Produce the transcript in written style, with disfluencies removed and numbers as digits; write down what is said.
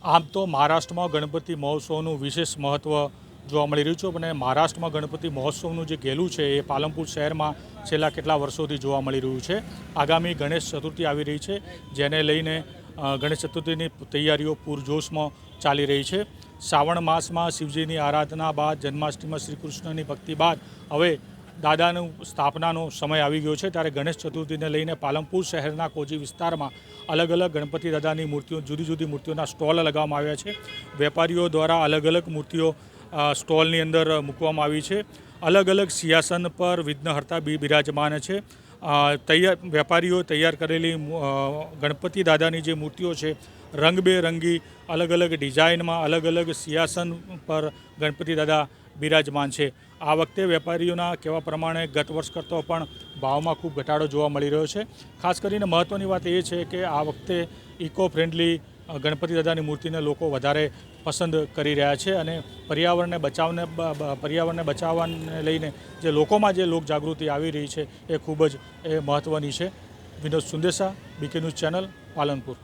આમ તો મહારાષ્ટ્રમાં ગણપતિ મહોત્સવનું વિશેષ મહત્ત્વ જોવા મળી રહ્યું છે અને મહારાષ્ટ્રમાં ગણપતિ મહોત્સવનું જે ગેલું છે એ પાલનપુર શહેરમાં છેલ્લા કેટલા વર્ષોથી જોવા મળી રહ્યું છે। આગામી ગણેશ ચતુર્થી આવી રહી છે, જેને લઈને ગણેશ ચતુર્થીની તૈયારીઓ પૂરજોશમાં ચાલી રહી છે। શ્રાવણ માસમાં શિવજીની આરાધના બાદ જન્માષ્ટમીમાં શ્રી કૃષ્ણની ભક્તિ બાદ હવે દાદાનું સ્થાપનાનો સમય આવી ગયો છે, ત્યારે ગણેશ ચતુર્થીને લઈને પાલનપુર શહેરના કોજી વિસ્તારમાં અલગ અલગ ગણપતિ દાદાની મૂર્તિઓ, જુદી જુદી મૂર્તિઓના સ્ટોલ લગાવવામાં આવ્યા છે। વેપારીઓ દ્વારા અલગ અલગ મૂર્તિઓ સ્ટોલની અંદર મૂકવામાં આવી છે। અલગ અલગ સિંહાસન પર વિઘ્નહર્તા બિરાજમાન છે। વેપારીઓ તૈયાર કરેલી ગણપતિ દાદાની જે મૂર્તિઓ છે રંગબેરંગી અલગ અલગ ડિઝાઇનમાં અલગ અલગ સિંહાસન પર ગણપતિ દાદા બિરાજમાન છે। આ વખતે વેપારીઓના કહેવા પ્રમાણે ગત વર્ષ કરતાં પણ ભાવમાં ખૂબ ઘટાડો જોવા મળી રહ્યો છે। ખાસ કરીને મહત્ત્વની વાત એ છે કે આ વખતે ઇકો ફ્રેન્ડલી ગણપતિ દાદાની મૂર્તિને લોકો વધારે પસંદ કરી રહ્યા છે અને પર્યાવરણને બચાવવાને લઈને જે લોકોમાં જે લોક જાગૃતિ આવી રહી છે એ ખૂબ જ મહત્ત્વની છે। Vinod Sundesa, BK news channel, Palanpur.